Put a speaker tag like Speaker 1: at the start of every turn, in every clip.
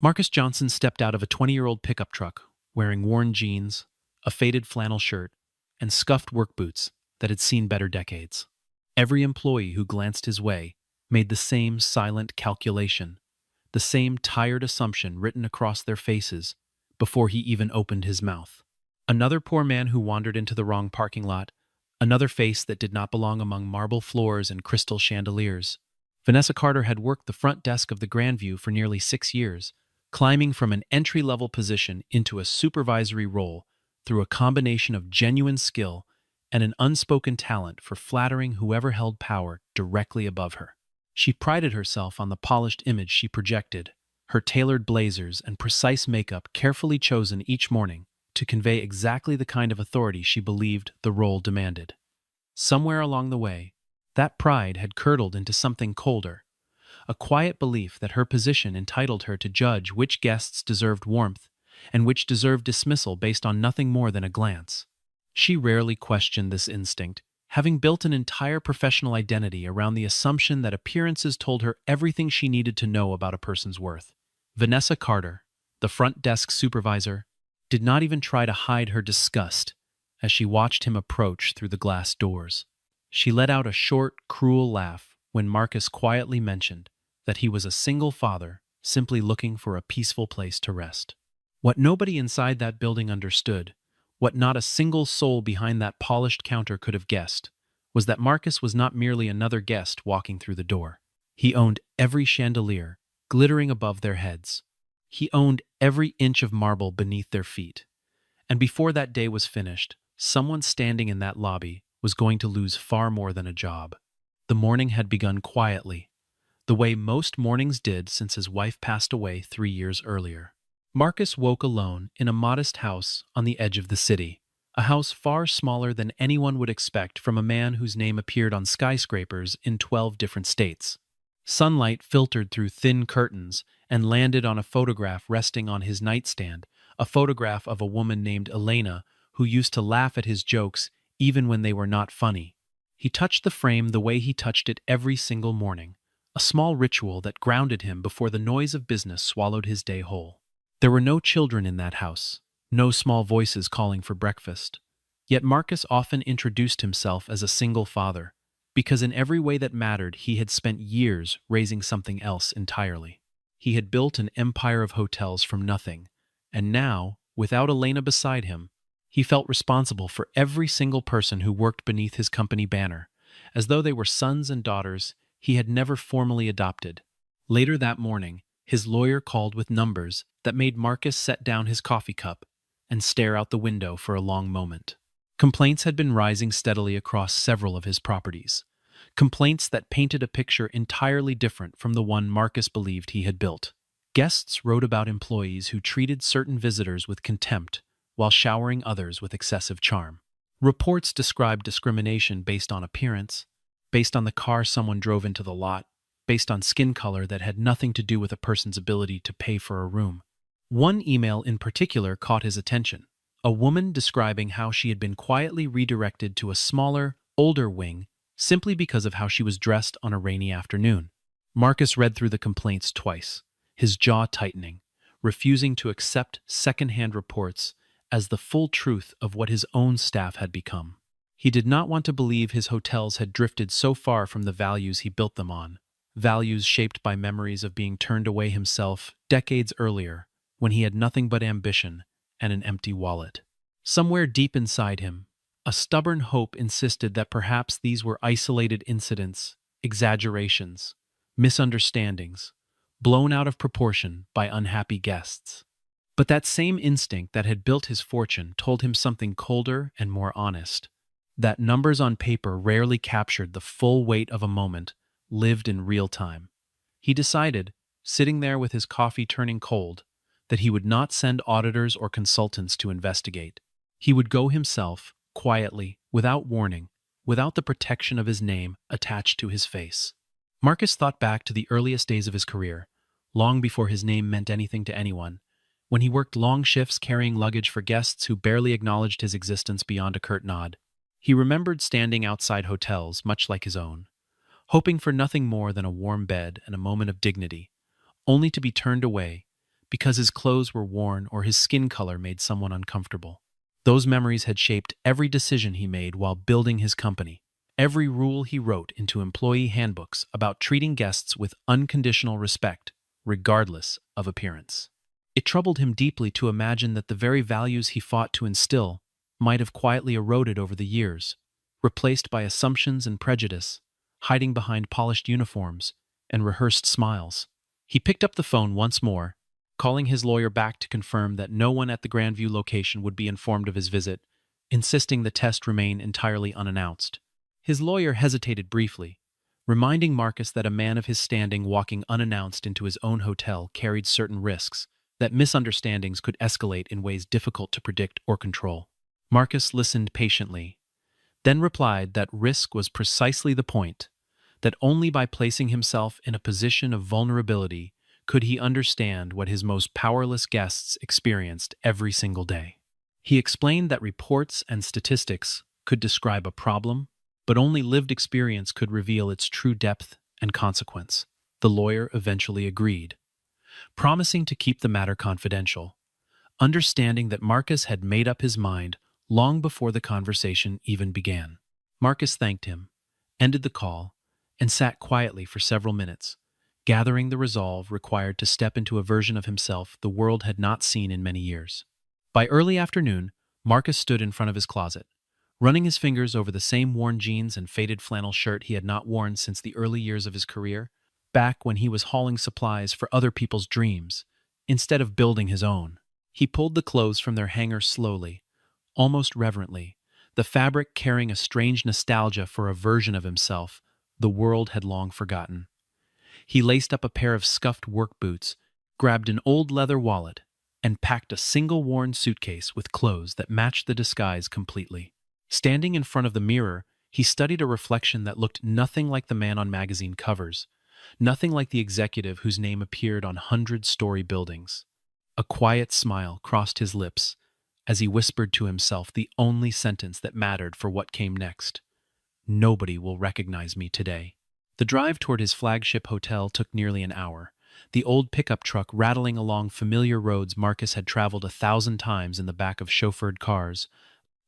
Speaker 1: Marcus Johnson stepped out of a 20-year-old pickup truck, wearing worn jeans, a faded flannel shirt, and scuffed work boots that had seen better decades. Every employee who glanced his way made the same silent calculation, the same tired assumption written across their faces before he even opened his mouth. Another poor man who wandered into the wrong parking lot, another face that did not belong among marble floors and crystal chandeliers. Vanessa Carter had worked the front desk of the Grandview for nearly 6 years, climbing from an entry-level position into a supervisory role through a combination of genuine skill and an unspoken talent for flattering whoever held power directly above her. She prided herself on the polished image she projected, her tailored blazers and precise makeup carefully chosen each morning to convey exactly the kind of authority she believed the role demanded. Somewhere along the way, that pride had curdled into something colder, a quiet belief that her position entitled her to judge which guests deserved warmth and which deserved dismissal based on nothing more than a glance. She rarely questioned this instinct, having built an entire professional identity around the assumption that appearances told her everything she needed to know about a person's worth. Vanessa Carter, the front desk supervisor, did not even try to hide her disgust as she watched him approach through the glass doors. She let out a short, cruel laugh when Marcus quietly mentioned that he was a single father simply looking for a peaceful place to rest. What nobody inside that building understood, what not a single soul behind that polished counter could have guessed, was that Marcus was not merely another guest walking through the door. He owned every chandelier glittering above their heads. He owned every inch of marble beneath their feet. And before that day was finished, someone standing in that lobby was going to lose far more than a job. The morning had begun quietly, the way most mornings did since his wife passed away 3 years earlier. Marcus woke alone in a modest house on the edge of the city, a house far smaller than anyone would expect from a man whose name appeared on skyscrapers in 12 different states. Sunlight filtered through thin curtains and landed on a photograph resting on his nightstand, a photograph of a woman named Elena who used to laugh at his jokes even when they were not funny. He touched the frame the way he touched it every single morning, a small ritual that grounded him before the noise of business swallowed his day whole. There were no children in that house, no small voices calling for breakfast. Yet Marcus often introduced himself as a single father, because in every way that mattered he had spent years raising something else entirely. He had built an empire of hotels from nothing, and now, without Elena beside him, he felt responsible for every single person who worked beneath his company banner, as though they were sons and daughters he had never formally adopted. Later that morning, his lawyer called with numbers that made Marcus set down his coffee cup and stare out the window for a long moment. Complaints had been rising steadily across several of his properties, complaints that painted a picture entirely different from the one Marcus believed he had built. Guests wrote about employees who treated certain visitors with contempt while showering others with excessive charm. Reports described discrimination based on appearance, based on the car someone drove into the lot, based on skin color that had nothing to do with a person's ability to pay for a room. One email in particular caught his attention, a woman describing how she had been quietly redirected to a smaller, older wing simply because of how she was dressed on a rainy afternoon. Marcus read through the complaints twice, his jaw tightening, refusing to accept second-hand reports as the full truth of what his own staff had become. He did not want to believe his hotels had drifted so far from the values he built them on, values shaped by memories of being turned away himself decades earlier when he had nothing but ambition and an empty wallet. Somewhere deep inside him, a stubborn hope insisted that perhaps these were isolated incidents, exaggerations, misunderstandings, blown out of proportion by unhappy guests. But that same instinct that had built his fortune told him something colder and more honest, that numbers on paper rarely captured the full weight of a moment lived in real time. He decided, sitting there with his coffee turning cold, that he would not send auditors or consultants to investigate. He would go himself, quietly, without warning, without the protection of his name attached to his face. Marcus thought back to the earliest days of his career, long before his name meant anything to anyone, when he worked long shifts carrying luggage for guests who barely acknowledged his existence beyond a curt nod. He remembered standing outside hotels, much like his own, hoping for nothing more than a warm bed and a moment of dignity, only to be turned away because his clothes were worn or his skin color made someone uncomfortable. Those memories had shaped every decision he made while building his company, every rule he wrote into employee handbooks about treating guests with unconditional respect, regardless of appearance. It troubled him deeply to imagine that the very values he fought to instill might have quietly eroded over the years, replaced by assumptions and prejudice, hiding behind polished uniforms and rehearsed smiles. He picked up the phone once more, calling his lawyer back to confirm that no one at the Grandview location would be informed of his visit, insisting the test remain entirely unannounced. His lawyer hesitated briefly, reminding Marcus that a man of his standing walking unannounced into his own hotel carried certain risks, that misunderstandings could escalate in ways difficult to predict or control. Marcus listened patiently, then replied that risk was precisely the point, that only by placing himself in a position of vulnerability could he understand what his most powerless guests experienced every single day. He explained that reports and statistics could describe a problem, but only lived experience could reveal its true depth and consequence. The lawyer eventually agreed, promising to keep the matter confidential, understanding that Marcus had made up his mind long before the conversation even began. Marcus thanked him, ended the call, and sat quietly for several minutes, gathering the resolve required to step into a version of himself the world had not seen in many years. By early afternoon, Marcus stood in front of his closet, running his fingers over the same worn jeans and faded flannel shirt he had not worn since the early years of his career, back when he was hauling supplies for other people's dreams, instead of building his own. He pulled the clothes from their hanger slowly, almost reverently, the fabric carrying a strange nostalgia for a version of himself the world had long forgotten. He laced up a pair of scuffed work boots, grabbed an old leather wallet, and packed a single worn suitcase with clothes that matched the disguise completely. Standing in front of the mirror, he studied a reflection that looked nothing like the man on magazine covers, nothing like the executive whose name appeared on 100-story buildings. A quiet smile crossed his lips as he whispered to himself the only sentence that mattered for what came next. Nobody will recognize me today. The drive toward his flagship hotel took nearly an hour, the old pickup truck rattling along familiar roads Marcus had traveled 1,000 times in the back of chauffeured cars,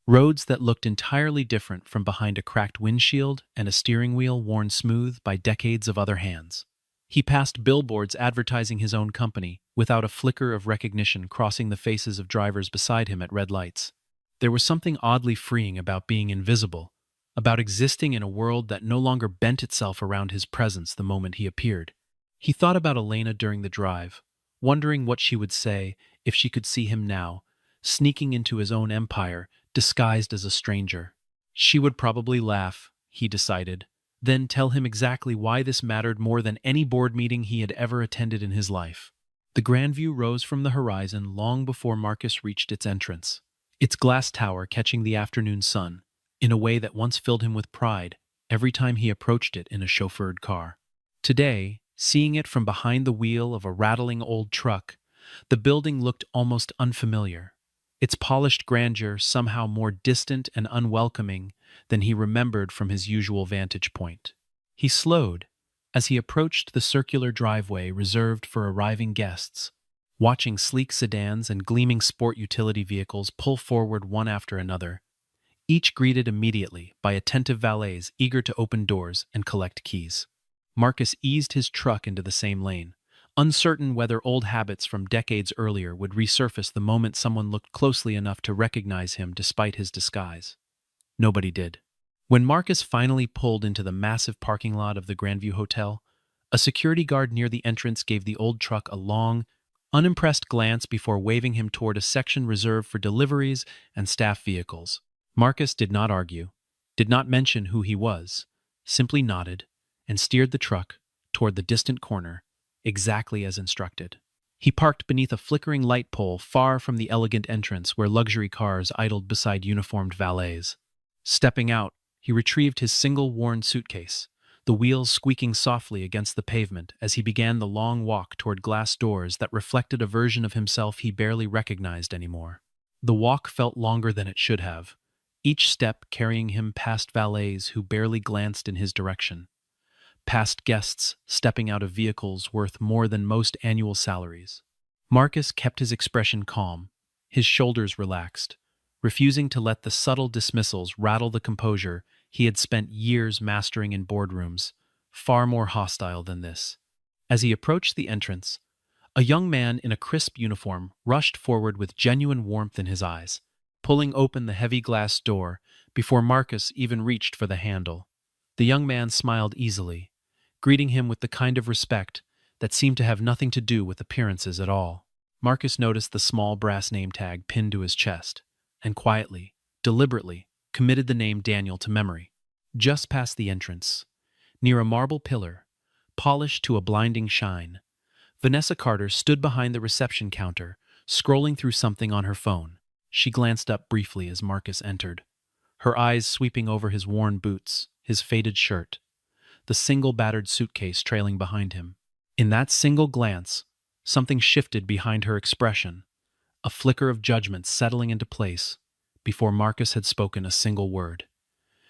Speaker 1: roads that looked entirely different from behind a cracked windshield and a steering wheel worn smooth by decades of other hands. He passed billboards advertising his own company, without a flicker of recognition crossing the faces of drivers beside him at red lights. There was something oddly freeing about being invisible, about existing in a world that no longer bent itself around his presence the moment he appeared. He thought about Elena during the drive, wondering what she would say if she could see him now, sneaking into his own empire, disguised as a stranger. She would probably laugh, he decided, then tell him exactly why this mattered more than any board meeting he had ever attended in his life. The Grandview rose from the horizon long before Marcus reached its entrance, its glass tower catching the afternoon sun, in a way that once filled him with pride every time he approached it in a chauffeured car. Today, seeing it from behind the wheel of a rattling old truck, the building looked almost unfamiliar, its polished grandeur somehow more distant and unwelcoming than he remembered from his usual vantage point. He slowed as he approached the circular driveway reserved for arriving guests, watching sleek sedans and gleaming sport utility vehicles pull forward one after another, each greeted immediately by attentive valets eager to open doors and collect keys. Marcus eased his truck into the same lane, uncertain whether old habits from decades earlier would resurface the moment someone looked closely enough to recognize him despite his disguise. Nobody did. When Marcus finally pulled into the massive parking lot of the Grandview Hotel, a security guard near the entrance gave the old truck a long, unimpressed glance before waving him toward a section reserved for deliveries and staff vehicles. Marcus did not argue, did not mention who he was, simply nodded and steered the truck toward the distant corner, exactly as instructed. He parked beneath a flickering light pole far from the elegant entrance where luxury cars idled beside uniformed valets. Stepping out, he retrieved his single worn suitcase, the wheels squeaking softly against the pavement as he began the long walk toward glass doors that reflected a version of himself he barely recognized anymore. The walk felt longer than it should have, each step carrying him past valets who barely glanced in his direction, past guests stepping out of vehicles worth more than most annual salaries. Marcus kept his expression calm, his shoulders relaxed, refusing to let the subtle dismissals rattle the composure he had spent years mastering in boardrooms, far more hostile than this. As he approached the entrance, a young man in a crisp uniform rushed forward with genuine warmth in his eyes, pulling open the heavy glass door before Marcus even reached for the handle. The young man smiled easily, greeting him with the kind of respect that seemed to have nothing to do with appearances at all. Marcus noticed the small brass name tag pinned to his chest, and quietly, deliberately, committed the name Daniel to memory. Just past the entrance, near a marble pillar, polished to a blinding shine, Vanessa Carter stood behind the reception counter, scrolling through something on her phone. She glanced up briefly as Marcus entered, her eyes sweeping over his worn boots, his faded shirt, the single battered suitcase trailing behind him. In that single glance, something shifted behind her expression, a flicker of judgment settling into place before Marcus had spoken a single word.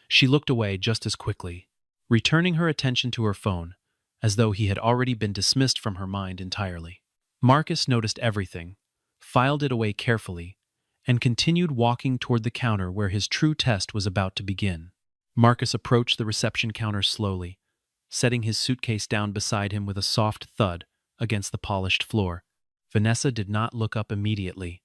Speaker 1: She looked away just as quickly, returning her attention to her phone, as though he had already been dismissed from her mind entirely. Marcus noticed everything, filed it away carefully, and continued walking toward the counter where his true test was about to begin. Marcus approached the reception counter slowly, setting his suitcase down beside him with a soft thud against the polished floor. Vanessa did not look up immediately,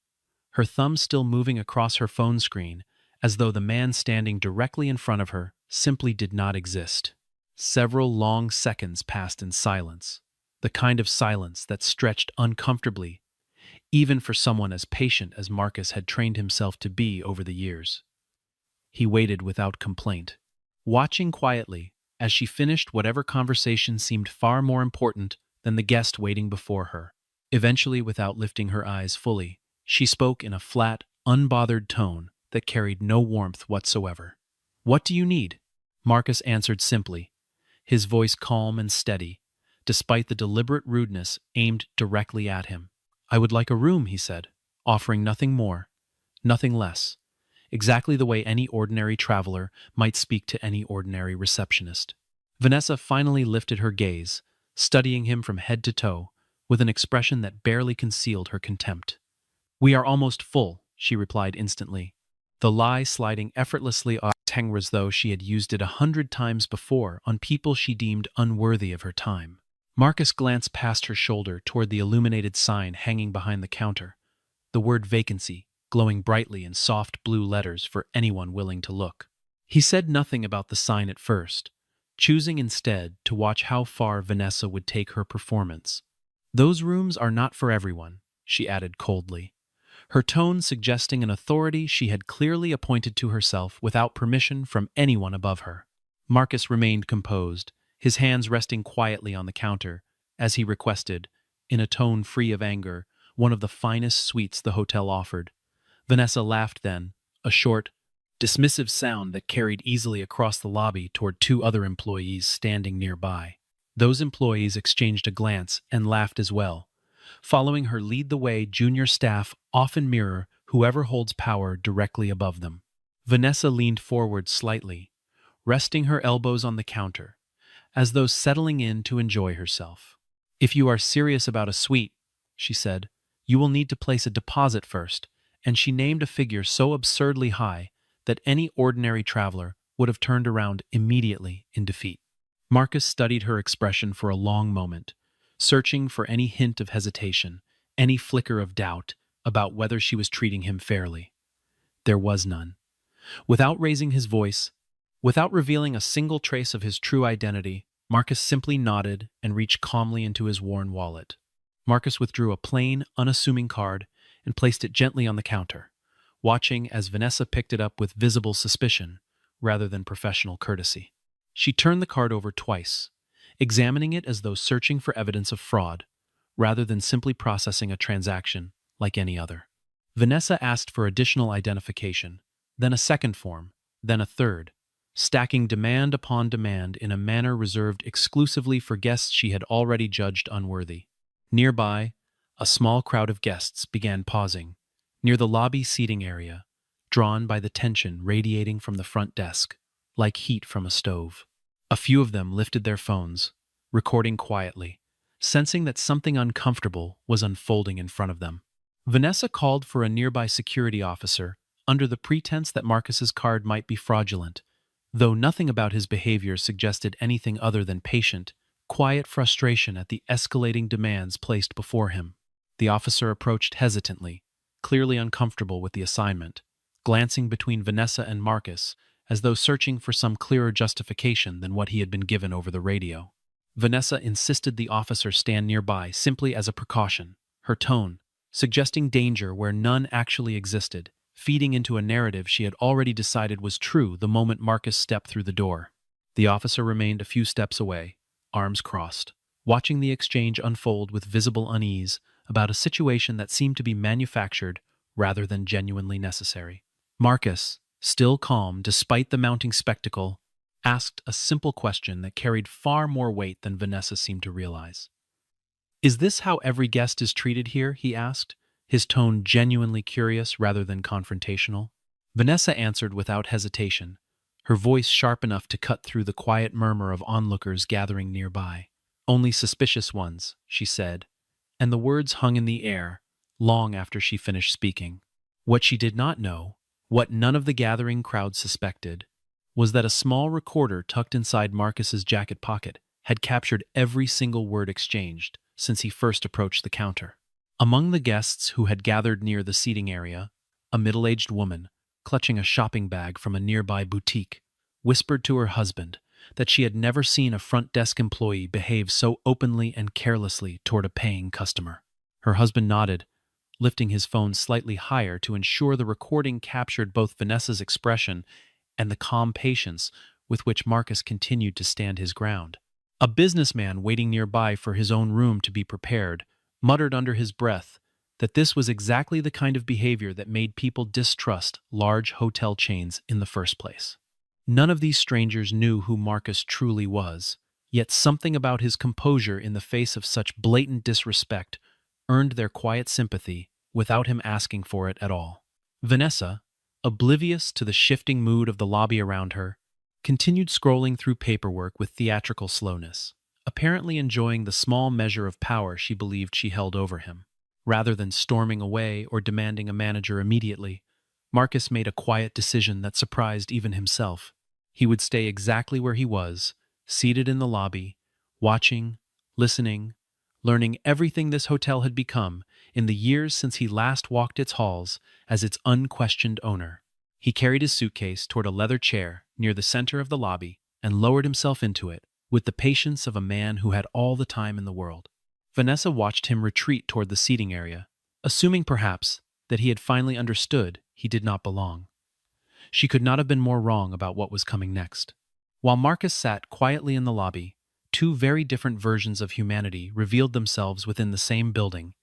Speaker 1: her thumb still moving across her phone screen, as though the man standing directly in front of her simply did not exist. Several long seconds passed in silence, the kind of silence that stretched uncomfortably, even for someone as patient as Marcus had trained himself to be over the years. He waited without complaint, watching quietly as she finished whatever conversation seemed far more important than the guest waiting before her. Eventually, without lifting her eyes fully, she spoke in a flat, unbothered tone that carried no warmth whatsoever. "What do you need?" Marcus answered simply, his voice calm and steady, despite the deliberate rudeness aimed directly at him. "I would like a room," he said, offering nothing more, nothing less, exactly the way any ordinary traveler might speak to any ordinary receptionist. Vanessa finally lifted her gaze, studying him from head to toe, with an expression that barely concealed her contempt. "We are almost full," she replied instantly, the lie sliding effortlessly off her tongue as though she had used it 100 times before on people she deemed unworthy of her time. Marcus glanced past her shoulder toward the illuminated sign hanging behind the counter, the word vacancy glowing brightly in soft blue letters for anyone willing to look. He said nothing about the sign at first, choosing instead to watch how far Vanessa would take her performance. "Those rooms are not for everyone," she added coldly, her tone suggesting an authority she had clearly appointed to herself without permission from anyone above her. Marcus remained composed, his hands resting quietly on the counter, as he requested, in a tone free of anger, one of the finest suites the hotel offered. Vanessa laughed then, a short, dismissive sound that carried easily across the lobby toward two other employees standing nearby. Those employees exchanged a glance and laughed as well. Following her lead the way, junior staff often mirror whoever holds power directly above them. Vanessa leaned forward slightly, resting her elbows on the counter, as though settling in to enjoy herself. "If you are serious about a suite," she said, "you will need to place a deposit first," and she named a figure so absurdly high that any ordinary traveler would have turned around immediately in defeat. Marcus studied her expression for a long moment, searching for any hint of hesitation, any flicker of doubt about whether she was treating him fairly. There was none. Without raising his voice, without revealing a single trace of his true identity, Marcus simply nodded and reached calmly into his worn wallet. Marcus withdrew a plain, unassuming card and placed it gently on the counter, watching as Vanessa picked it up with visible suspicion rather than professional courtesy. She turned the card over twice, examining it as though searching for evidence of fraud, rather than simply processing a transaction like any other. Vanessa asked for additional identification, then a second form, then a third, stacking demand upon demand in a manner reserved exclusively for guests she had already judged unworthy. Nearby, a small crowd of guests began pausing, near the lobby seating area, drawn by the tension radiating from the front desk, like heat from a stove. A few of them lifted their phones, recording quietly, sensing that something uncomfortable was unfolding in front of them. Vanessa called for a nearby security officer under the pretense that Marcus's card might be fraudulent, though nothing about his behavior suggested anything other than patient, quiet frustration at the escalating demands placed before him. The officer approached hesitantly, clearly uncomfortable with the assignment, glancing between Vanessa and Marcus as though searching for some clearer justification than what he had been given over the radio. Vanessa insisted the officer stand nearby simply as a precaution, her tone suggesting danger where none actually existed, feeding into a narrative she had already decided was true the moment Marcus stepped through the door. The officer remained a few steps away, arms crossed, watching the exchange unfold with visible unease about a situation that seemed to be manufactured rather than genuinely necessary. Marcus, still calm despite the mounting spectacle, asked a simple question that carried far more weight than Vanessa seemed to realize. "Is this how every guest is treated here?" he asked, his tone genuinely curious rather than confrontational. Vanessa answered without hesitation, her voice sharp enough to cut through the quiet murmur of onlookers gathering nearby. "Only suspicious ones," she said, and the words hung in the air long after she finished speaking. What she did not know, what none of the gathering crowd suspected, was that a small recorder tucked inside Marcus's jacket pocket had captured every single word exchanged since he first approached the counter. Among the guests who had gathered near the seating area, a middle-aged woman, clutching a shopping bag from a nearby boutique, whispered to her husband that she had never seen a front desk employee behave so openly and carelessly toward a paying customer. Her husband nodded, lifting his phone slightly higher to ensure the recording captured both Vanessa's expression and the calm patience with which Marcus continued to stand his ground. A businessman waiting nearby for his own room to be prepared muttered under his breath that this was exactly the kind of behavior that made people distrust large hotel chains in the first place. None of these strangers knew who Marcus truly was, yet something about his composure in the face of such blatant disrespect earned their quiet sympathy without him asking for it at all. Vanessa, oblivious to the shifting mood of the lobby around her, continued scrolling through paperwork with theatrical slowness, apparently enjoying the small measure of power she believed she held over him. Rather than storming away or demanding a manager immediately, Marcus made a quiet decision that surprised even himself. He would stay exactly where he was, seated in the lobby, watching, listening, learning everything this hotel had become in the years since he last walked its halls as its unquestioned owner. He carried his suitcase toward a leather chair near the center of the lobby and lowered himself into it with the patience of a man who had all the time in the world. Vanessa watched him retreat toward the seating area, assuming perhaps that he had finally understood he did not belong. She could not have been more wrong about what was coming next. While Marcus sat quietly in the lobby, two very different versions of humanity revealed themselves within the same building,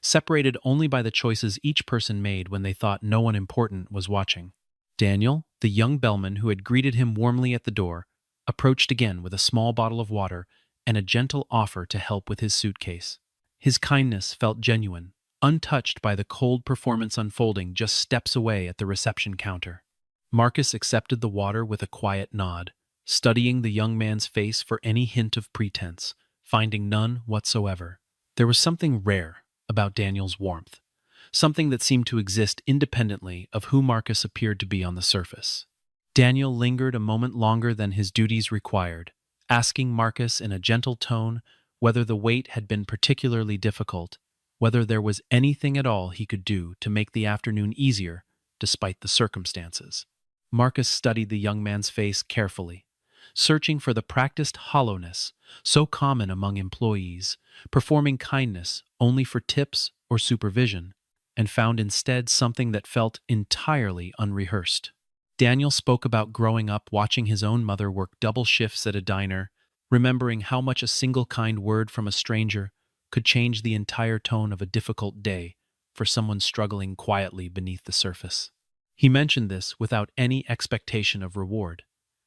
Speaker 1: separated only by the choices each person made when they thought no one important was watching. Daniel, the young bellman who had greeted him warmly at the door, approached again with a small bottle of water and a gentle offer to help with his suitcase. His kindness felt genuine, untouched by the cold performance unfolding just steps away at the reception counter. Marcus accepted the water with a quiet nod, studying the young man's face for any hint of pretense, finding none whatsoever. There was something rare about Daniel's warmth, something that seemed to exist independently of who Marcus appeared to be on the surface. Daniel lingered a moment longer than his duties required, asking Marcus in a gentle tone whether the wait had been particularly difficult, whether there was anything at all he could do to make the afternoon easier despite the circumstances. Marcus studied the young man's face carefully, searching for the practiced hollowness so common among employees, performing kindness only for tips or supervision, and found instead something that felt entirely unrehearsed. Daniel spoke about growing up watching his own mother work double shifts at a diner, remembering how much a single kind word from a stranger could change the entire tone of a difficult day for someone struggling quietly beneath the surface. He mentioned this without any expectation of reward,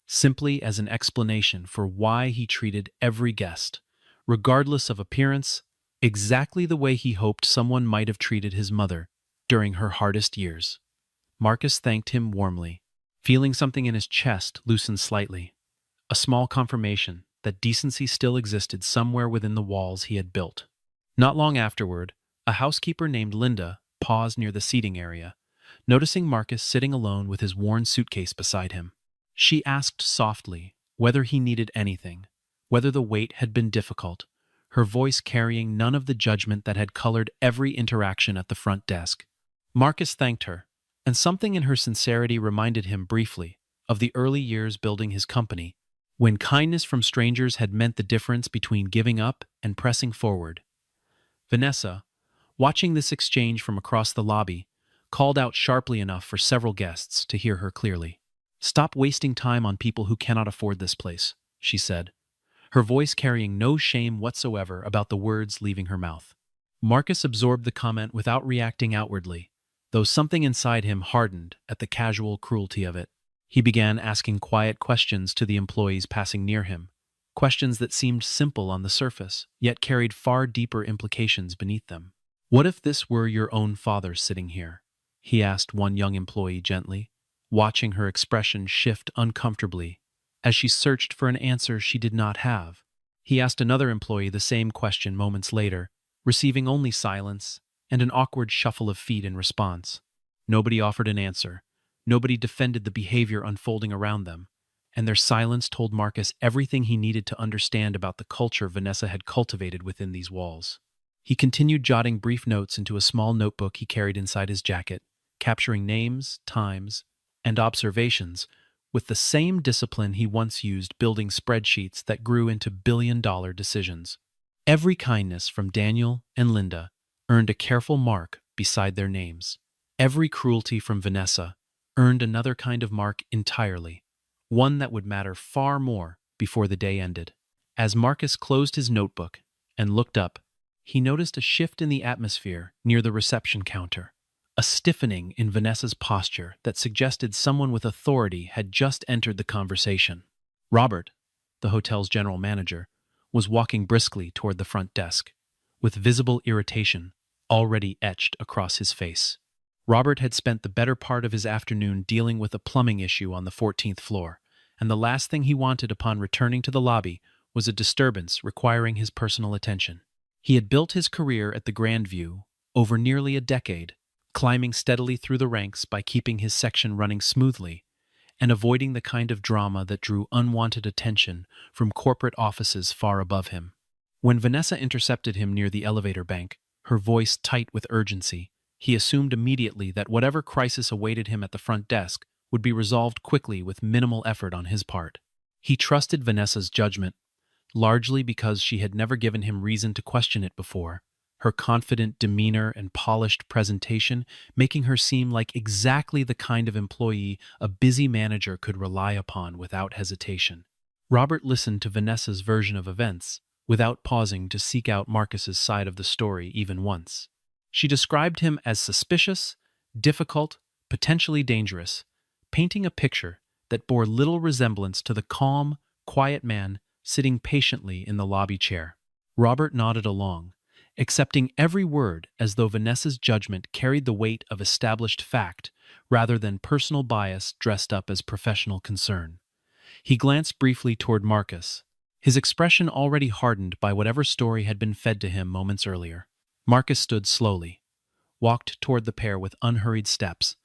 Speaker 1: simply as an explanation for why he treated every guest, regardless of appearance, exactly the way he hoped someone might have treated his mother during her hardest years. Marcus thanked him warmly, feeling something in his chest loosen slightly, a small confirmation that decency still existed somewhere within the walls he had built. Not long afterward, a housekeeper named Linda paused near the seating area, noticing Marcus sitting alone with his worn suitcase beside him. She asked softly whether he needed anything, whether the wait had been difficult, her voice carrying none of the judgment that had colored every interaction at the front desk. Marcus thanked her, and something in her sincerity reminded him briefly of the early years building his company, when kindness from strangers had meant the difference between giving up and pressing forward. Vanessa, watching this exchange from across the lobby, called out sharply enough for several guests to hear her clearly. "Stop wasting time on people who cannot afford this place," she said, her voice carrying no shame whatsoever about the words leaving her mouth. Marcus absorbed the comment without reacting outwardly, though something inside him hardened at the casual cruelty of it. He began asking quiet questions to the employees passing near him, questions that seemed simple on the surface, yet carried far deeper implications beneath them. "What if this were your own father sitting here?" he asked one young employee gently, watching her expression shift uncomfortably as she searched for an answer she did not have. He asked another employee the same question moments later, receiving only silence and an awkward shuffle of feet in response. Nobody offered an answer. Nobody defended the behavior unfolding around them, and their silence told Marcus everything he needed to understand about the culture Vanessa had cultivated within these walls. He continued jotting brief notes into a small notebook he carried inside his jacket, capturing names, times, and observations with the same discipline he once used building spreadsheets that grew into billion-dollar decisions. Every kindness from Daniel and Linda earned a careful mark beside their names. Every cruelty from Vanessa earned another kind of mark entirely, one that would matter far more before the day ended. As Marcus closed his notebook and looked up, he noticed a shift in the atmosphere near the reception counter, a stiffening in Vanessa's posture that suggested someone with authority had just entered the conversation. Robert, the hotel's general manager, was walking briskly toward the front desk, with visible irritation already etched across his face. Robert had spent the better part of his afternoon dealing with a plumbing issue on the 14th floor, and the last thing he wanted upon returning to the lobby was a disturbance requiring his personal attention. He had built his career at the Grandview over nearly a decade, climbing steadily through the ranks by keeping his section running smoothly and avoiding the kind of drama that drew unwanted attention from corporate offices far above him. When Vanessa intercepted him near the elevator bank, her voice tight with urgency, he assumed immediately that whatever crisis awaited him at the front desk would be resolved quickly with minimal effort on his part. He trusted Vanessa's judgment, largely because she had never given him reason to question it before, her confident demeanor and polished presentation making her seem like exactly the kind of employee a busy manager could rely upon without hesitation. Robert listened to Vanessa's version of events without pausing to seek out Marcus's side of the story even once. She described him as suspicious, difficult, potentially dangerous, painting a picture that bore little resemblance to the calm, quiet man sitting patiently in the lobby chair. Robert nodded along, accepting every word as though Vanessa's judgment carried the weight of established fact rather than personal bias dressed up as professional concern. He glanced briefly toward Marcus, his expression already hardened by whatever story had been fed to him moments earlier. Marcus stood slowly, walked toward the pair with unhurried steps,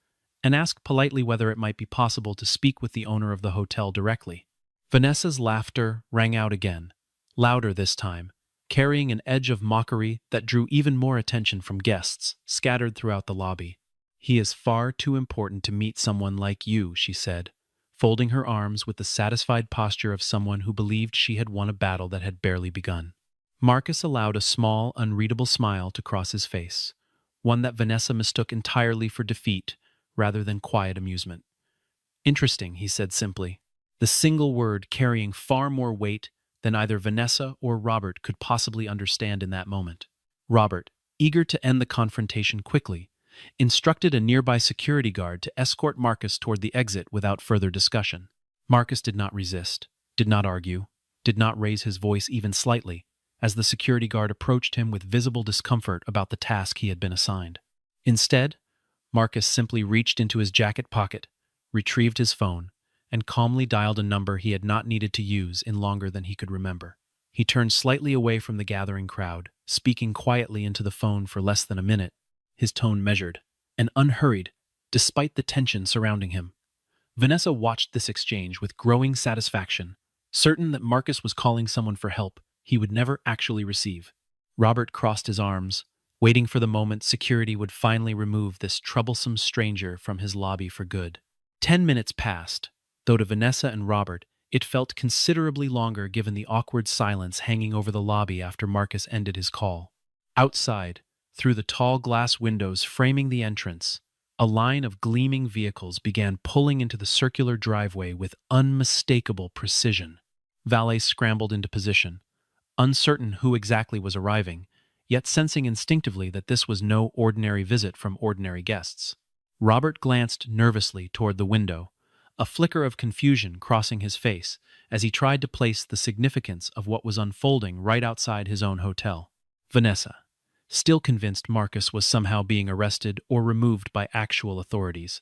Speaker 1: and asked politely whether it might be possible to speak with the owner of the hotel directly. Vanessa's laughter rang out again, louder this time, carrying an edge of mockery that drew even more attention from guests scattered throughout the lobby. "He is far too important to meet someone like you," she said, folding her arms with the satisfied posture of someone who believed she had won a battle that had barely begun. Marcus allowed a small, unreadable smile to cross his face, one that Vanessa mistook entirely for defeat rather than quiet amusement. "Interesting," he said simply, the single word carrying far more weight than either Vanessa or Robert could possibly understand in that moment. Robert, eager to end the confrontation quickly, instructed a nearby security guard to escort Marcus toward the exit without further discussion. Marcus did not resist, did not argue, did not raise his voice even slightly, as the security guard approached him with visible discomfort about the task he had been assigned. Instead, Marcus simply reached into his jacket pocket, retrieved his phone, and calmly dialed a number he had not needed to use in longer than he could remember. He turned slightly away from the gathering crowd, speaking quietly into the phone for less than a minute, his tone measured and unhurried, despite the tension surrounding him. Vanessa watched this exchange with growing satisfaction, certain that Marcus was calling someone for help he would never actually receive. Robert crossed his arms, waiting for the moment security would finally remove this troublesome stranger from his lobby for good. 10 minutes passed, though to Vanessa and Robert, it felt considerably longer given the awkward silence hanging over the lobby after Marcus ended his call. Outside, through the tall glass windows framing the entrance, a line of gleaming vehicles began pulling into the circular driveway with unmistakable precision. Valets scrambled into position, uncertain who exactly was arriving, yet sensing instinctively that this was no ordinary visit from ordinary guests. Robert glanced nervously toward the window, a flicker of confusion crossing his face as he tried to place the significance of what was unfolding right outside his own hotel. Vanessa, still convinced Marcus was somehow being arrested or removed by actual authorities,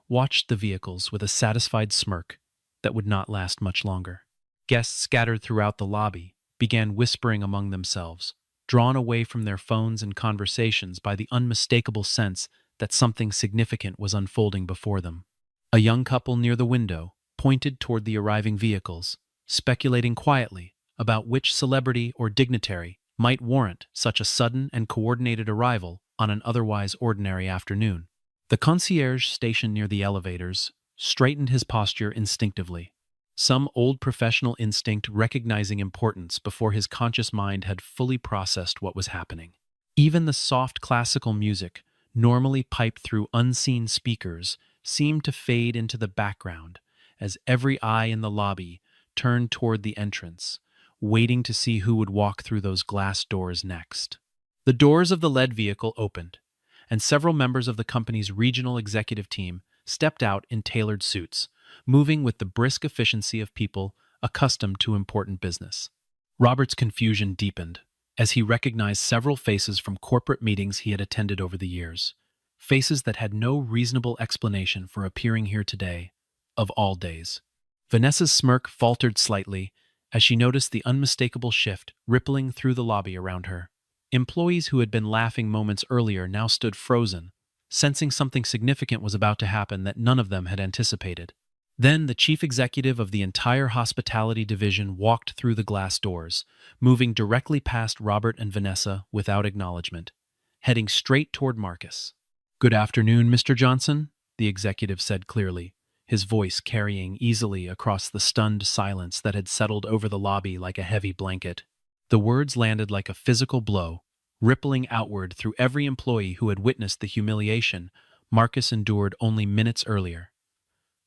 Speaker 1: watched the vehicles with a satisfied smirk that would not last much longer. Guests scattered throughout the lobby began whispering among themselves, drawn away from their phones and conversations by the unmistakable sense that something significant was unfolding before them. A young couple near the window pointed toward the arriving vehicles, speculating quietly about which celebrity or dignitary might warrant such a sudden and coordinated arrival on an otherwise ordinary afternoon. The concierge stationed near the elevators straightened his posture instinctively, some old professional instinct recognizing importance before his conscious mind had fully processed what was happening. Even the soft classical music, normally piped through unseen speakers, seemed to fade into the background as every eye in the lobby turned toward the entrance, waiting to see who would walk through those glass doors next. The doors of the lead vehicle opened, and several members of the company's regional executive team stepped out in tailored suits, moving with the brisk efficiency of people accustomed to important business. Robert's confusion deepened as he recognized several faces from corporate meetings he had attended over the years, faces that had no reasonable explanation for appearing here today, of all days. Vanessa's smirk faltered slightly as she noticed the unmistakable shift rippling through the lobby around her. Employees who had been laughing moments earlier now stood frozen, sensing something significant was about to happen that none of them had anticipated. Then the chief executive of the entire hospitality division walked through the glass doors, moving directly past Robert and Vanessa without acknowledgement, heading straight toward Marcus. "Good afternoon, Mr. Johnson," the executive said clearly, his voice carrying easily across the stunned silence that had settled over the lobby like a heavy blanket. The words landed like a physical blow, rippling outward through every employee who had witnessed the humiliation Marcus endured only minutes earlier.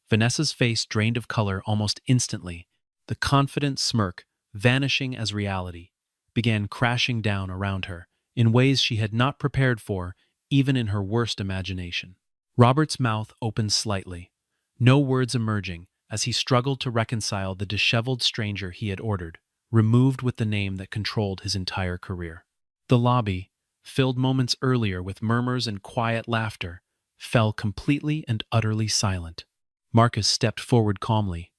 Speaker 1: Vanessa's face drained of color almost instantly. The confident smirk, vanishing as reality, began crashing down around her in ways she had not prepared for even in her worst imagination. Robert's mouth opened slightly, no words emerging as he struggled to reconcile the disheveled stranger he had ordered, removed with the name that controlled his entire career. The lobby, filled moments earlier with murmurs and quiet laughter, fell completely and utterly silent. Marcus stepped forward calmly,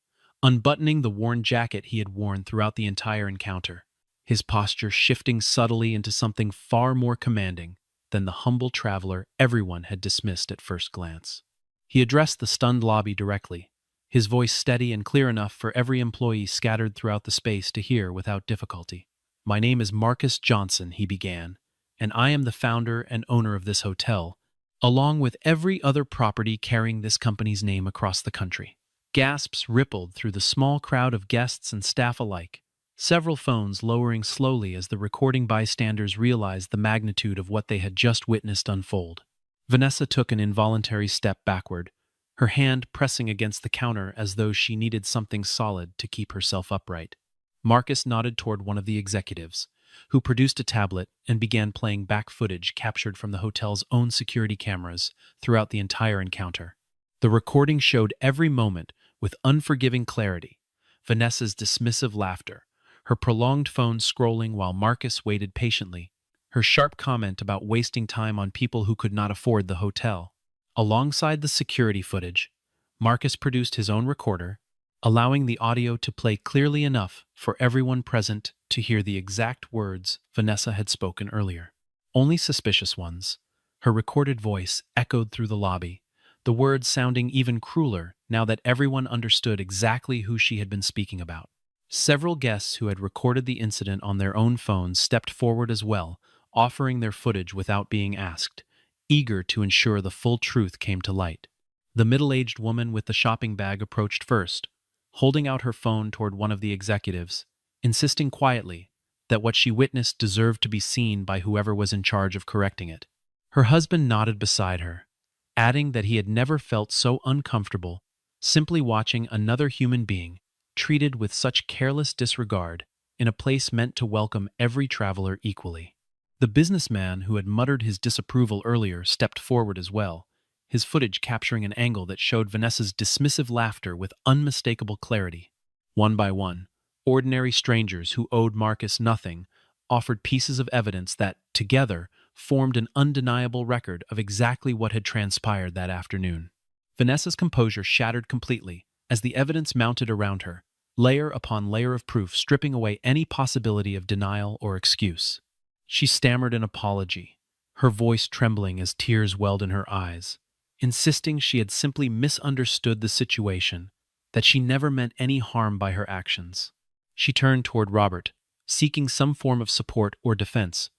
Speaker 1: unbuttoning the worn jacket he had worn throughout the entire encounter, his posture shifting subtly into something far more commanding than the humble traveler everyone had dismissed at first glance. He addressed the stunned lobby directly, his voice steady and clear enough for every employee scattered throughout the space to hear without difficulty. "My name is Marcus Johnson," he began, "and I am the founder and owner of this hotel, along with every other property carrying this company's name across the country." Gasps rippled through the small crowd of guests and staff alike, several phones lowering slowly as the recording bystanders realized the magnitude of what they had just witnessed unfold. Vanessa took an involuntary step backward, her hand pressing against the counter as though she needed something solid to keep herself upright. Marcus nodded toward one of the executives, who produced a tablet and began playing back footage captured from the hotel's own security cameras throughout the entire encounter. The recording showed every moment with unforgiving clarity: Vanessa's dismissive laughter, her prolonged phone scrolling while Marcus waited patiently, her sharp comment about wasting time on people who could not afford the hotel. Alongside the security footage, Marcus produced his own recorder, allowing the audio to play clearly enough for everyone present to hear the exact words Vanessa had spoken earlier. Only suspicious ones. Her recorded voice echoed through the lobby, the words sounding even crueler now that everyone understood exactly who she had been speaking about. Several guests who had recorded the incident on their own phones stepped forward as well, offering their footage without being asked, eager to ensure the full truth came to light. The middle-aged woman with the shopping bag approached first, holding out her phone toward one of the executives, insisting quietly that what she witnessed deserved to be seen by whoever was in charge of correcting it. Her husband nodded beside her, adding that he had never felt so uncomfortable simply watching another human being treated with such careless disregard in a place meant to welcome every traveler equally. The businessman who had muttered his disapproval earlier stepped forward as well, his footage capturing an angle that showed Vanessa's dismissive laughter with unmistakable clarity. One by one, ordinary strangers who owed Marcus nothing offered pieces of evidence that, together, formed an undeniable record of exactly what had transpired that afternoon. Vanessa's composure shattered completely as the evidence mounted around her, layer upon layer of proof stripping away any possibility of denial or excuse. She stammered an apology, her voice trembling as tears welled in her eyes, insisting she had simply misunderstood the situation, that she never meant any harm by her actions. She turned toward Robert, seeking some form of support or defense,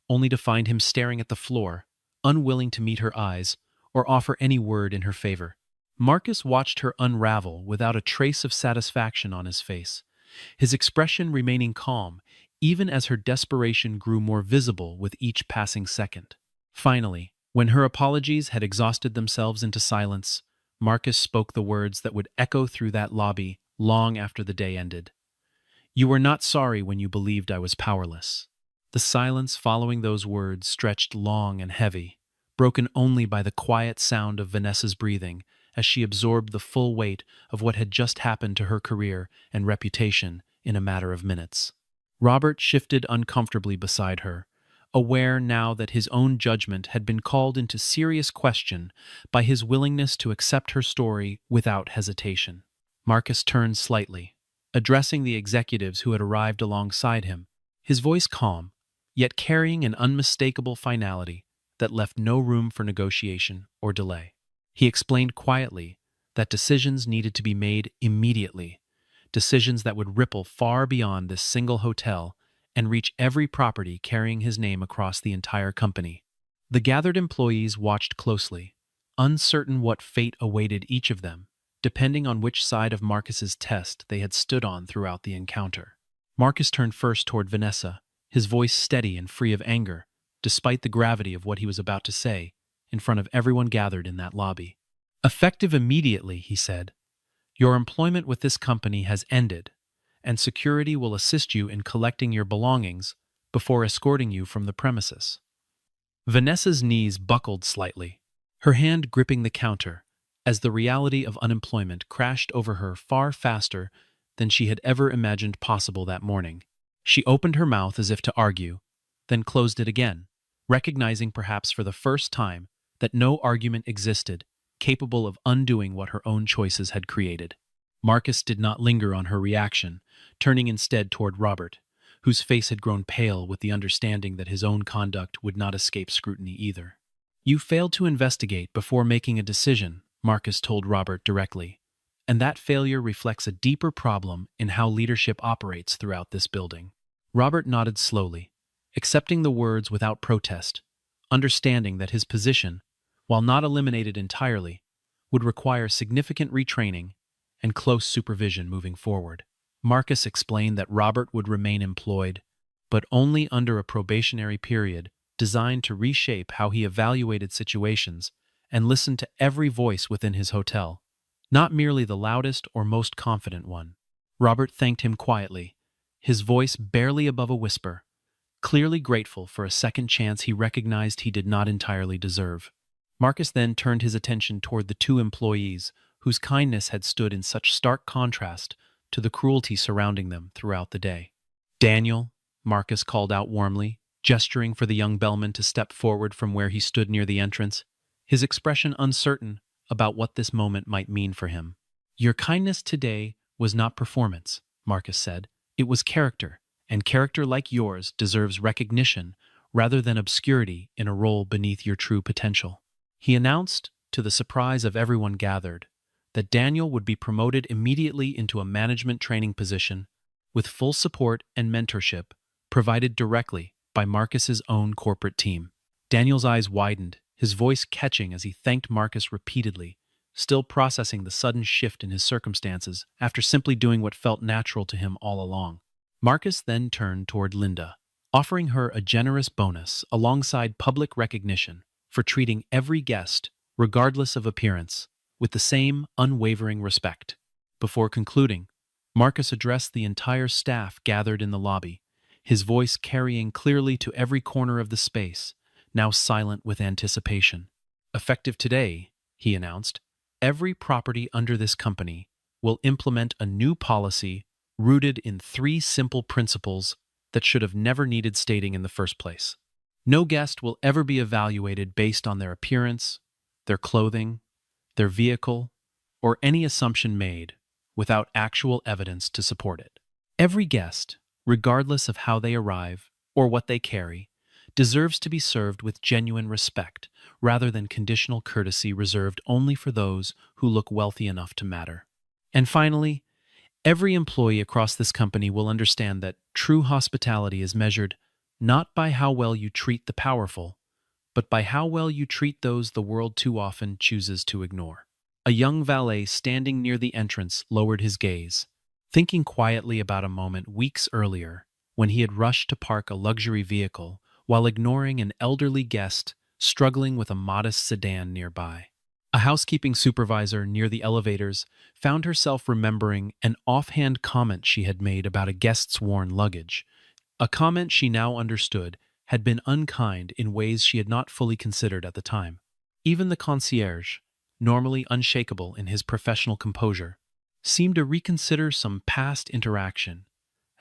Speaker 1: only to find him staring at the floor, unwilling to meet her eyes or offer any word in her favor. Marcus watched her unravel without a trace of satisfaction on his face, his expression remaining calm even as her desperation grew more visible with each passing second. Finally, when her apologies had exhausted themselves into silence, Marcus spoke the words that would echo through that lobby long after the day ended. "You were not sorry when you believed I was powerless." The silence following those words stretched long and heavy, broken only by the quiet sound of Vanessa's breathing as she absorbed the full weight of what had just happened to her career and reputation in a matter of minutes. Robert shifted uncomfortably beside her, aware now that his own judgment had been called into serious question by his willingness to accept her story without hesitation. Marcus turned slightly, addressing the executives who had arrived alongside him, his voice calm, yet carrying an unmistakable finality that left no room for negotiation or delay. He explained quietly that decisions needed to be made immediately, decisions that would ripple far beyond this single hotel and reach every property carrying his name across the entire company. The gathered employees watched closely, uncertain what fate awaited each of them, depending on which side of Marcus's test they had stood on throughout the encounter. Marcus turned first toward Vanessa, his voice steady and free of anger, despite the gravity of what he was about to say, in front of everyone gathered in that lobby. "Effective immediately," he said. "Your employment with this company has ended, and security will assist you in collecting your belongings before escorting you from the premises." Vanessa's knees buckled slightly, her hand gripping the counter, as the reality of unemployment crashed over her far faster than she had ever imagined possible that morning. She opened her mouth as if to argue, then closed it again, recognizing perhaps for the first time that no argument existed capable of undoing what her own choices had created. Marcus did not linger on her reaction, turning instead toward Robert, whose face had grown pale with the understanding that his own conduct would not escape scrutiny either. "You failed to investigate before making a decision," Marcus told Robert directly, "and that failure reflects a deeper problem in how leadership operates throughout this building." Robert nodded slowly, accepting the words without protest, understanding that his position, while not eliminated entirely, would require significant retraining and close supervision moving forward. Marcus explained that Robert would remain employed, but only under a probationary period designed to reshape how he evaluated situations and listened to every voice within his hotel, not merely the loudest or most confident one. Robert thanked him quietly, his voice barely above a whisper, clearly grateful for a second chance he recognized he did not entirely deserve. Marcus then turned his attention toward the two employees whose kindness had stood in such stark contrast to the cruelty surrounding them throughout the day. "Daniel," Marcus called out warmly, gesturing for the young bellman to step forward from where he stood near the entrance, his expression uncertain about what this moment might mean for him. Your kindness today was not performance, Marcus said. It was character, and character like yours deserves recognition rather than obscurity in a role beneath your true potential. He announced, to the surprise of everyone gathered, that Daniel would be promoted immediately into a management training position with full support and mentorship provided directly by Marcus's own corporate team. Daniel's eyes widened, his voice catching as he thanked Marcus repeatedly, still processing the sudden shift in his circumstances after simply doing what felt natural to him all along. Marcus then turned toward Linda, offering her a generous bonus alongside public recognition for treating every guest, regardless of appearance, with the same unwavering respect. Before concluding, Marcus addressed the entire staff gathered in the lobby, his voice carrying clearly to every corner of the space, now silent with anticipation. Effective today, he announced, every property under this company will implement a new policy rooted in 3 simple principles that should have never needed stating in the first place. No guest will ever be evaluated based on their appearance, their clothing, their vehicle, or any assumption made without actual evidence to support it. Every guest, regardless of how they arrive or what they carry, deserves to be served with genuine respect rather than conditional courtesy reserved only for those who look wealthy enough to matter. And finally, every employee across this company will understand that true hospitality is measured not by how well you treat the powerful, but by how well you treat those the world too often chooses to ignore. A young valet standing near the entrance lowered his gaze, thinking quietly about a moment weeks earlier when he had rushed to park a luxury vehicle while ignoring an elderly guest struggling with a modest sedan nearby. A housekeeping supervisor near the elevators found herself remembering an offhand comment she had made about a guest's worn luggage, a comment she now understood had been unkind in ways she had not fully considered at the time. Even the concierge, normally unshakable in his professional composure, seemed to reconsider some past interaction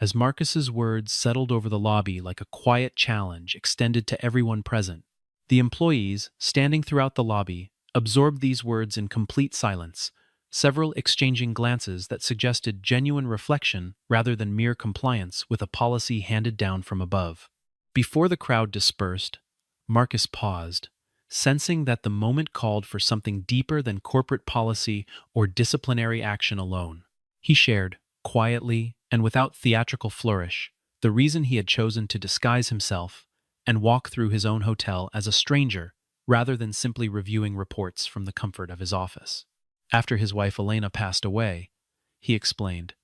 Speaker 1: as Marcus's words settled over the lobby like a quiet challenge extended to everyone present. The employees, standing throughout the lobby, absorbed these words in complete silence, several exchanging glances that suggested genuine reflection rather than mere compliance with a policy handed down from above. Before the crowd dispersed, Marcus paused, sensing that the moment called for something deeper than corporate policy or disciplinary action alone. He shared, quietly and without theatrical flourish, the reason he had chosen to disguise himself and walk through his own hotel as a stranger rather than simply reviewing reports from the comfort of his office. After his wife Elena passed away, he explained,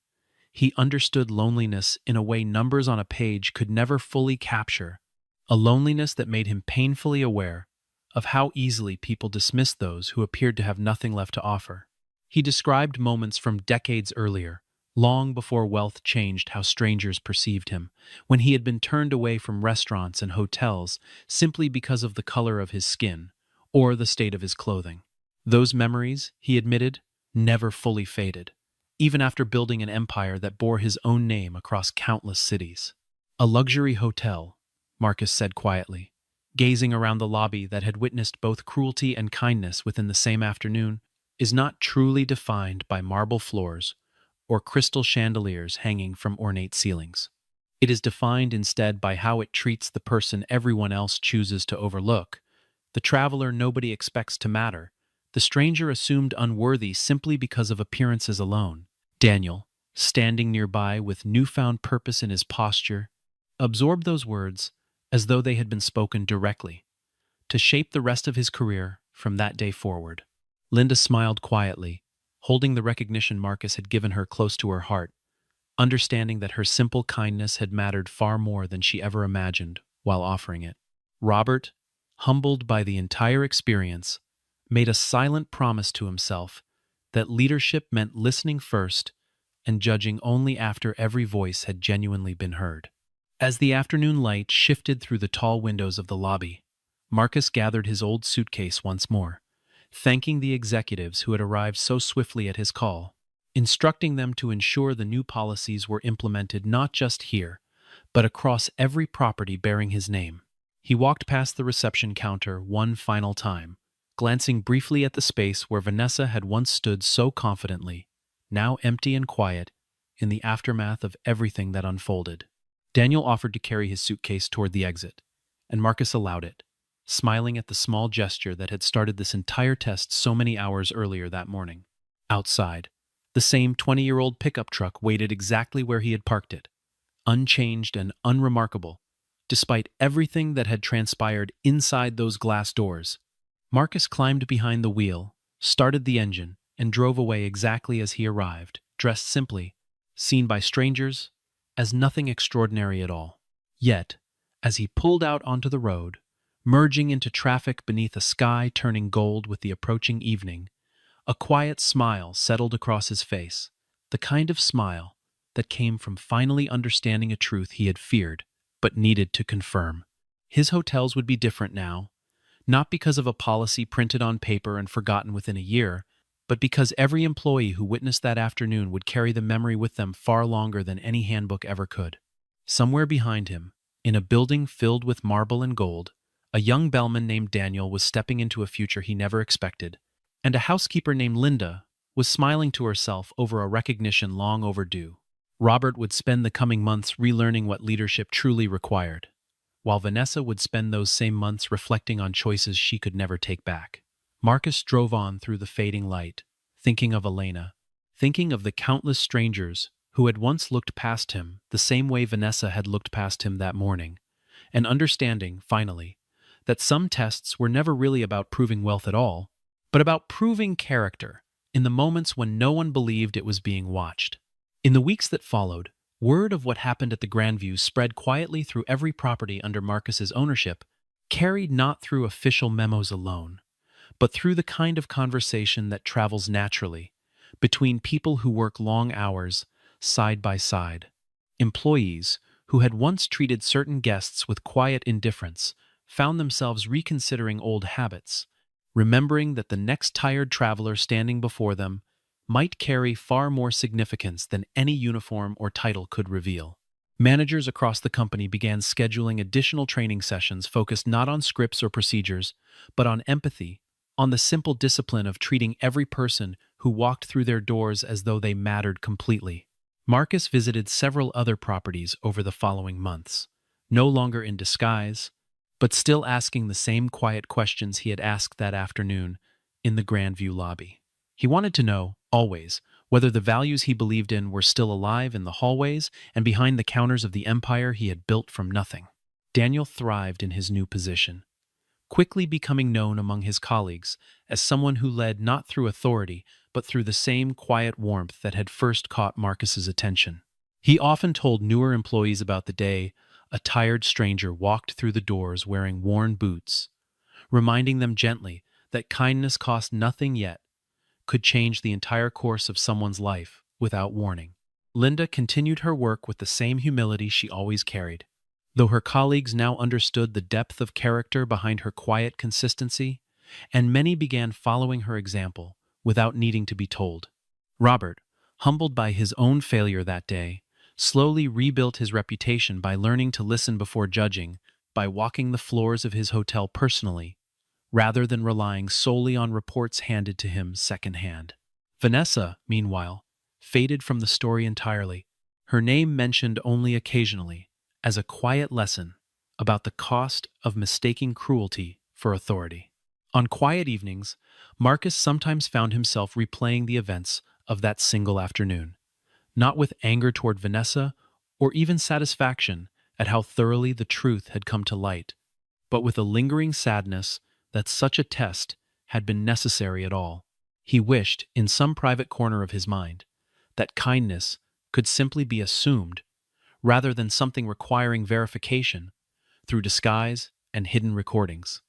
Speaker 1: he understood loneliness in a way numbers on a page could never fully capture, a loneliness that made him painfully aware of how easily people dismissed those who appeared to have nothing left to offer. He described moments from decades earlier, long before wealth changed how strangers perceived him, when he had been turned away from restaurants and hotels simply because of the color of his skin or the state of his clothing. Those memories, he admitted, never fully faded, even after building an empire that bore his own name across countless cities. A luxury hotel, Marcus said quietly, gazing around the lobby that had witnessed both cruelty and kindness within the same afternoon, is not truly defined by marble floors or crystal chandeliers hanging from ornate ceilings. It is defined instead by how it treats the person everyone else chooses to overlook, the traveler nobody expects to matter, the stranger assumed unworthy simply because of appearances alone. Daniel, standing nearby with newfound purpose in his posture, absorbed those words as though they had been spoken directly, to shape the rest of his career from that day forward. Linda smiled quietly, holding the recognition Marcus had given her close to her heart, understanding that her simple kindness had mattered far more than she ever imagined while offering it. Robert, humbled by the entire experience, made a silent promise to himself that leadership meant listening first and judging only after every voice had genuinely been heard. As the afternoon light shifted through the tall windows of the lobby, Marcus gathered his old suitcase once more, thanking the executives who had arrived so swiftly at his call, instructing them to ensure the new policies were implemented not just here, but across every property bearing his name. He walked past the reception counter one final time, glancing briefly at the space where Vanessa had once stood so confidently, now empty and quiet, in the aftermath of everything that unfolded. Daniel offered to carry his suitcase toward the exit, and Marcus allowed it, smiling at the small gesture that had started this entire test so many hours earlier that morning. Outside, the same 20-year-old pickup truck waited exactly where he had parked it, unchanged and unremarkable, despite everything that had transpired inside those glass doors. Marcus climbed behind the wheel, started the engine, and drove away exactly as he arrived, dressed simply, seen by strangers as nothing extraordinary at all. Yet, as he pulled out onto the road, merging into traffic beneath a sky turning gold with the approaching evening, a quiet smile settled across his face, the kind of smile that came from finally understanding a truth he had feared but needed to confirm. His hotels would be different now, not because of a policy printed on paper and forgotten within a year, but because every employee who witnessed that afternoon would carry the memory with them far longer than any handbook ever could. Somewhere behind him, in a building filled with marble and gold, a young bellman named Daniel was stepping into a future he never expected, and a housekeeper named Linda was smiling to herself over a recognition long overdue. Robert would spend the coming months relearning what leadership truly required, while Vanessa would spend those same months reflecting on choices she could never take back. Marcus drove on through the fading light, thinking of Elena, thinking of the countless strangers who had once looked past him the same way Vanessa had looked past him that morning, and understanding, finally, that some tests were never really about proving wealth at all, but about proving character in the moments when no one believed it was being watched. In the weeks that followed, word of what happened at the Grandview spread quietly through every property under Marcus's ownership, carried not through official memos alone, but through the kind of conversation that travels naturally between people who work long hours side by side. Employees who had once treated certain guests with quiet indifference found themselves reconsidering old habits, remembering that the next tired traveler standing before them might carry far more significance than any uniform or title could reveal. Managers across the company began scheduling additional training sessions focused not on scripts or procedures, but on empathy, on the simple discipline of treating every person who walked through their doors as though they mattered completely. Marcus visited several other properties over the following months, no longer in disguise, but still asking the same quiet questions he had asked that afternoon in the Grandview lobby. He wanted to know, always, whether the values he believed in were still alive in the hallways and behind the counters of the empire he had built from nothing. Daniel thrived in his new position, quickly becoming known among his colleagues as someone who led not through authority, but through the same quiet warmth that had first caught Marcus's attention. He often told newer employees about the day a tired stranger walked through the doors wearing worn boots, reminding them gently that kindness cost nothing yet could change the entire course of someone's life without warning. Linda continued her work with the same humility she always carried, though her colleagues now understood the depth of character behind her quiet consistency, and many began following her example without needing to be told. Robert, humbled by his own failure that day, slowly rebuilt his reputation by learning to listen before judging, by walking the floors of his hotel personally, rather than relying solely on reports handed to him secondhand. Vanessa, meanwhile, faded from the story entirely, her name mentioned only occasionally, as a quiet lesson about the cost of mistaking cruelty for authority. On quiet evenings, Marcus sometimes found himself replaying the events of that single afternoon, not with anger toward Vanessa or even satisfaction at how thoroughly the truth had come to light, but with a lingering sadness that such a test had been necessary at all. He wished, in some private corner of his mind, that kindness could simply be assumed rather than something requiring verification through disguise and hidden recordings.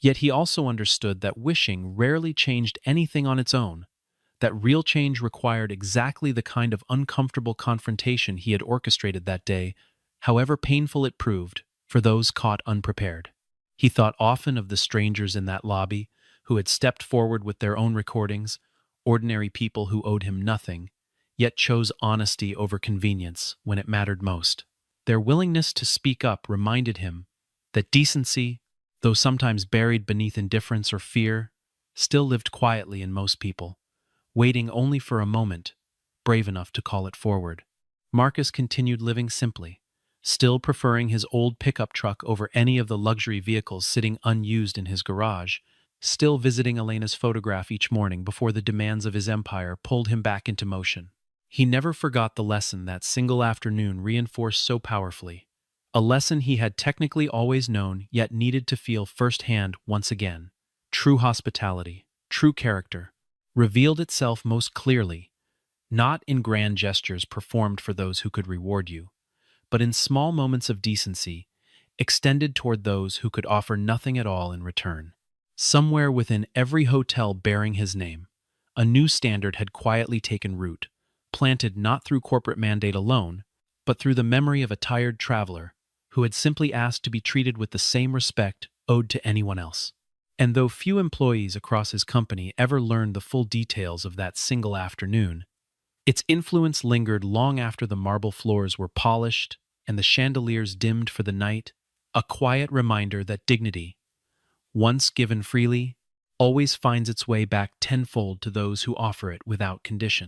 Speaker 1: Yet he also understood that wishing rarely changed anything on its own, that real change required exactly the kind of uncomfortable confrontation he had orchestrated that day, however painful it proved for those caught unprepared. He thought often of the strangers in that lobby who had stepped forward with their own recordings, ordinary people who owed him nothing, yet chose honesty over convenience when it mattered most. Their willingness to speak up reminded him that decency, though sometimes buried beneath indifference or fear, still lived quietly in most people, waiting only for a moment, brave enough to call it forward. Marcus continued living simply, still preferring his old pickup truck over any of the luxury vehicles sitting unused in his garage, still visiting Elena's photograph each morning before the demands of his empire pulled him back into motion. He never forgot the lesson that single afternoon reinforced so powerfully, a lesson he had technically always known yet needed to feel firsthand once again. True hospitality, true character, revealed itself most clearly, not in grand gestures performed for those who could reward you, but in small moments of decency, extended toward those who could offer nothing at all in return. Somewhere within every hotel bearing his name, a new standard had quietly taken root, planted not through corporate mandate alone, but through the memory of a tired traveler who had simply asked to be treated with the same respect owed to anyone else. And though few employees across his company ever learned the full details of that single afternoon, its influence lingered long after the marble floors were polished and the chandeliers dimmed for the night, a quiet reminder that dignity, once given freely, always finds its way back tenfold to those who offer it without condition.